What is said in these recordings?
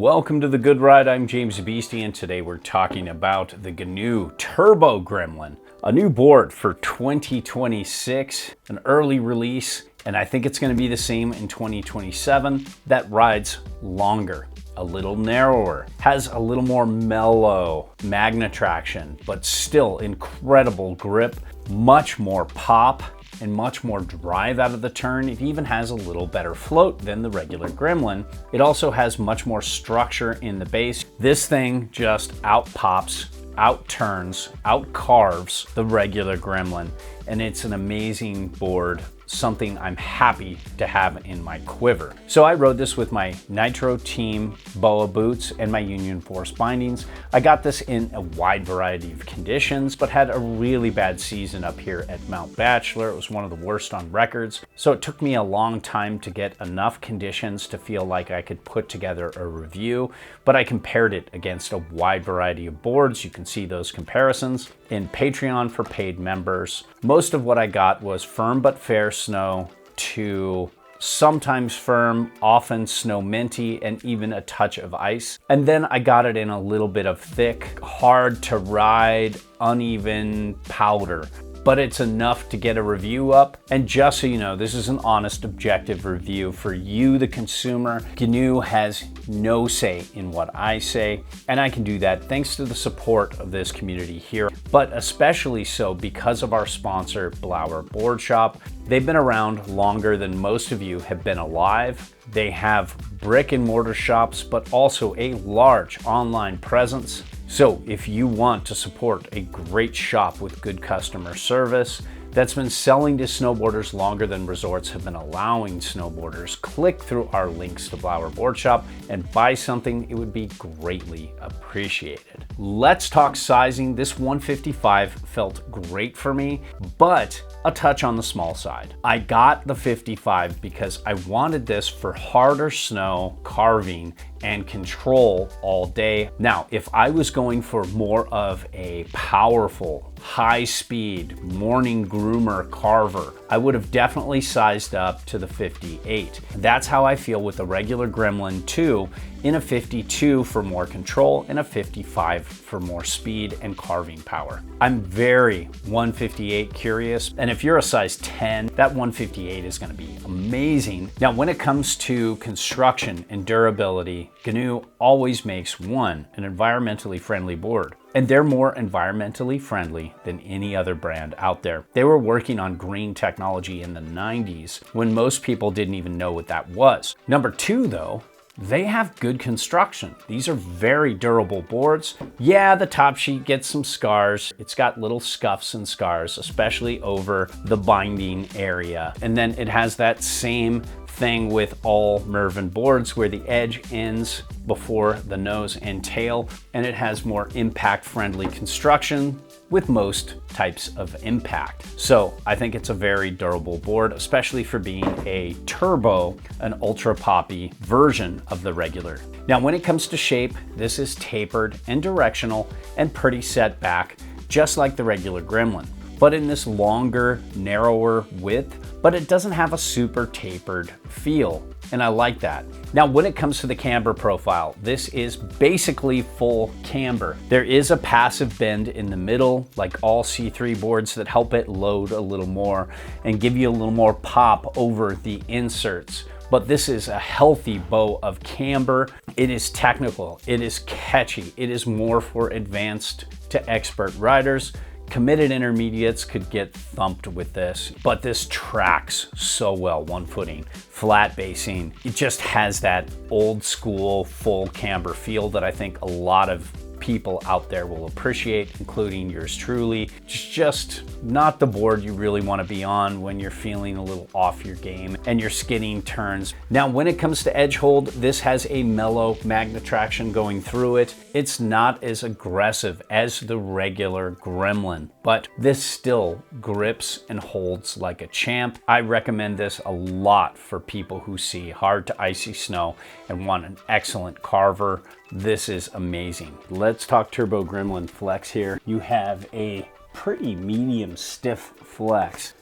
Welcome to The Good Ride. I'm James Beastie, and today we're talking about the GNU Turbo Gremlin, a new board for 2026, an early release, and I think it's going to be the same in 2027, that rides longer, a little narrower, has a little more mellow magna traction, but still incredible grip, much more pop, and much more drive out of the turn. It even has a little better float than the regular Gremlin. It also has much more structure in the base. This thing just out-pops, out-turns, out-carves the regular Gremlin, and it's an amazing board, something I'm happy to have in my quiver. So I rode this with my Nitro Team BOA boots and my Union Force bindings. I got this in a wide variety of conditions, but had a really bad season up here at Mount Bachelor. It was one of the worst on records. So it took me a long time to get enough conditions to feel like I could put together a review, but I compared it against a wide variety of boards. You can see those comparisons in Patreon for paid members. Most of what I got was firm but fair snow to sometimes firm, often snow minty, and even a touch of ice. And then I got it in a little bit of thick, hard to ride, uneven powder. But it's enough to get a review up. And just so you know, this is an honest, objective review for you, the consumer. GNU has no say in what I say, and I can do that thanks to the support of this community here, but especially so because of our sponsor, Blower Board Shop. They've been around longer than most of you have been alive. They have brick and mortar shops, but also a large online presence. So if you want to support a great shop with good customer service that's been selling to snowboarders longer than resorts have been allowing snowboarders, click through our links to Blower Board Shop and buy something. It would be greatly appreciated. Let's talk sizing. This 155 felt great for me, but a touch on the small side. I got the 55 because I wanted this for harder snow, carving, and control all day. Now, if I was going for more of a powerful, high-speed, morning groomer carver, I would have definitely sized up to the 58. That's how I feel with the regular Gremlin 2, in a 52 for more control and a 55 for more speed and carving power. I'm very 158 curious, and if you're a size 10, that 158 is going to be amazing. Now, when it comes to construction and durability, GNU always makes an environmentally friendly board. And they're more environmentally friendly than any other brand out there. They were working on green technology in the 90s when most people didn't even know what that was. Number two, though, they have good construction. These are very durable boards. Yeah, the top sheet gets some scars. It's got little scuffs and scars, especially over the binding area. And then it has that same thing with all Mervin boards where the edge ends before the nose and tail, and it has more impact-friendly construction with most types of impact. So I think it's a very durable board, especially for being a turbo, an ultra poppy version of the regular. Now, when it comes to shape, this is tapered and directional and pretty set back, just like the regular Gremlin, but in this longer, narrower width, but it doesn't have a super tapered feel, and I like that. Now, when it comes to the camber profile, this is basically full camber. There is a passive bend in the middle, like all C3 boards, that help it load a little more and give you a little more pop over the inserts. But this is a healthy bow of camber. It is technical, it is catchy, it is more for advanced to expert riders. Committed intermediates could get thumped with this, but this tracks so well. One footing, flat basing. It just has that old school full camber feel that I think a lot of people out there will appreciate, including yours truly. It's just not the board you really want to be on when you're feeling a little off your game and you're skidding turns. Now, when it comes to edge hold, this has a mellow magna traction going through it. It's not as aggressive as the regular Gremlin, but this still grips and holds like a champ. I recommend this a lot for people who see hard to icy snow and want an excellent carver. This is amazing. Let's talk Turbo Gremlin flex here. You have a pretty medium stiff flex.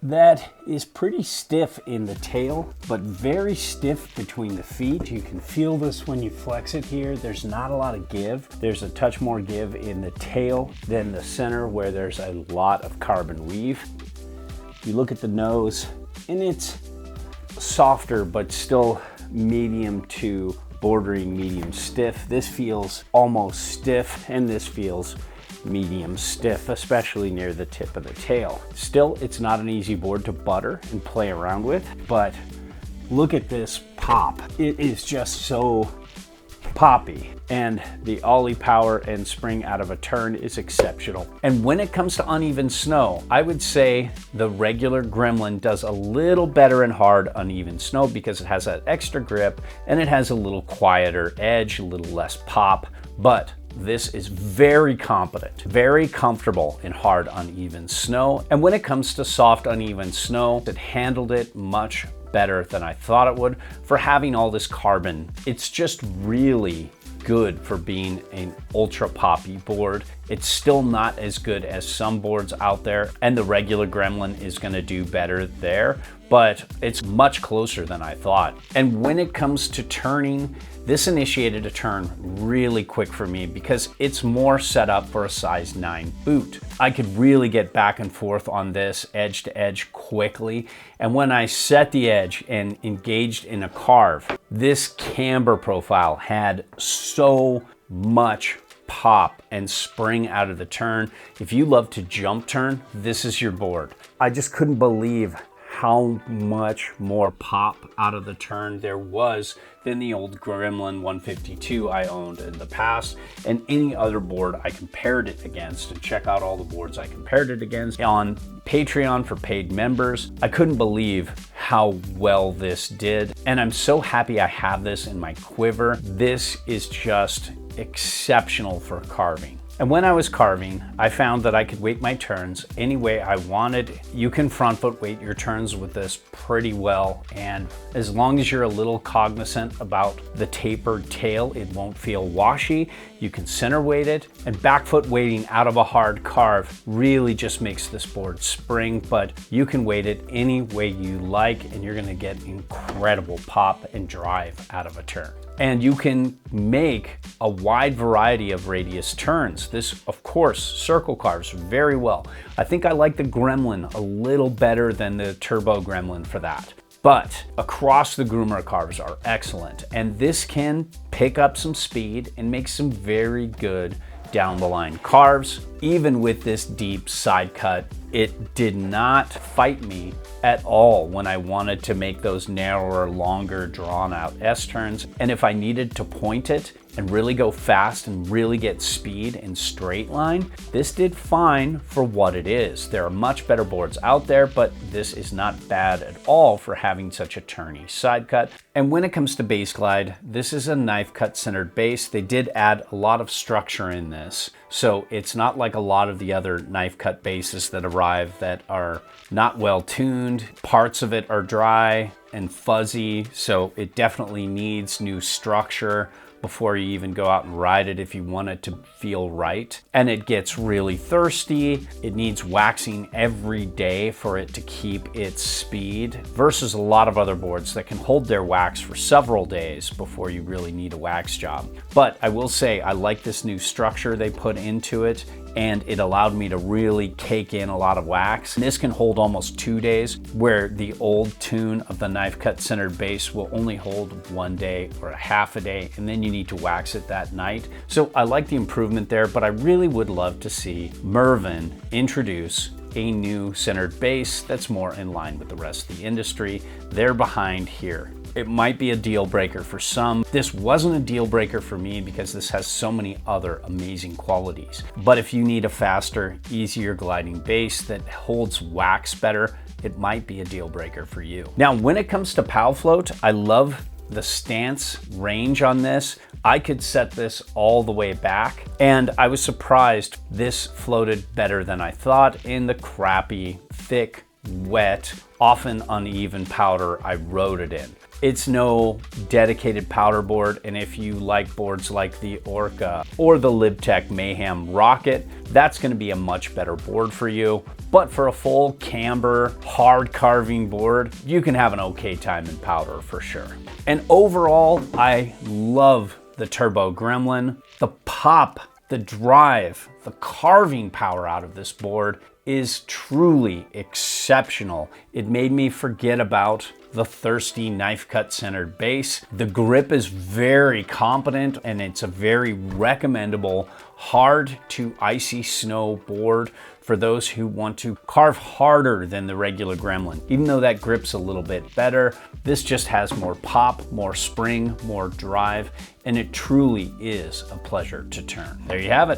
that is pretty stiff in the tail, but very stiff between the feet. You can feel this when you flex it here. There's not a lot of give. There's a touch more give in the tail than the center, where there's a lot of carbon weave. You look at the nose, and it's softer, but still medium to bordering medium stiff. This feels almost stiff, and this feels medium stiff, especially near the tip of the tail. Still, it's not an easy board to butter and play around with, but look at this pop. It is just so poppy, and the ollie power and spring out of a turn is exceptional. And when it comes to uneven snow, I would say the regular Gremlin does a little better in hard uneven snow because it has that extra grip and it has a little quieter edge, a little less pop, but this is very competent, very comfortable in hard uneven snow. And when it comes to soft uneven snow, it handled it much better than I thought it would for having all this carbon. It's just really good for being an ultra poppy board. It's still not as good as some boards out there, and the regular Gremlin is going to do better there, but it's much closer than I thought. And when it comes to turning, this initiated a turn really quick for me because it's more set up for a size 9 boot. I could really get back and forth on this edge to edge quickly. And when I set the edge and engaged in a carve, this camber profile had so much pop and spring out of the turn. If you love to jump turn, this is your board. I just couldn't believe how much more pop out of the turn there was than the old Gremlin 152 I owned in the past, and any other board I compared it against. And check out all the boards I compared it against on Patreon for paid members. I couldn't believe how well this did, and I'm so happy I have this in my quiver. This is just exceptional for carving. And when I was carving, I found that I could weight my turns any way I wanted. You can front foot weight your turns with this pretty well, and as long as you're a little cognizant about the tapered tail, it won't feel washy. You can center weight it, and back foot weighting out of a hard carve really just makes this board spring, but you can weight it any way you like, and you're gonna get incredible pop and drive out of a turn. And you can make a wide variety of radius turns. This, of course, circle carves very well. I think I like the Gremlin a little better than the Turbo Gremlin for that. But across the groomer carves are excellent, and this can pick up some speed and make some very good down the line carves. Even with this deep side cut, it did not fight me at all when I wanted to make those narrower, longer, drawn out S turns. And if I needed to point it and really go fast and really get speed in straight line, this did fine for what it is. There are much better boards out there, but this is not bad at all for having such a turny side cut. And when it comes to base glide, this is a knife cut centered base. They did add a lot of structure in this, so it's not like a lot of the other knife cut bases that arrive that are not well tuned. Parts of it are dry and fuzzy, so it definitely needs new structure before you even go out and ride it if you want it to feel right. And it gets really thirsty. It needs waxing every day for it to keep its speed, versus a lot of other boards that can hold their wax for several days before you really need a wax job. But I will say I like this new structure they put into it, and it allowed me to really cake in a lot of wax. This can hold almost 2 days, where the old tune of the knife cut centered base will only hold 1 day or a half a day, and then you need to wax it that night. So I like the improvement there, but I really would love to see Mervin introduce a new centered base that's more in line with the rest of the industry. They're behind here. It might be a deal breaker for some. This wasn't a deal breaker for me because this has so many other amazing qualities. But if you need a faster, easier gliding base that holds wax better, it might be a deal breaker for you. Now, when it comes to POW float, I love the stance range on this. I could set this all the way back, and I was surprised this floated better than I thought in the crappy, thick, wet, often uneven powder I rode it in. It's no dedicated powder board, and if you like boards like the Orca or the Libtech Mayhem Rocket, that's going to be a much better board for you. But for a full camber, hard carving board, you can have an okay time in powder for sure. And overall, I love the Turbo Gremlin. The pop, the drive, the carving power out of this board is truly exceptional. It made me forget about the thirsty knife cut centered base. The grip is very competent, and it's a very recommendable hard to icy snow board for those who want to carve harder than the regular Gremlin. Even though that grip's a little bit better, this just has more pop, more spring, more drive, and it truly is a pleasure to turn. There you have it.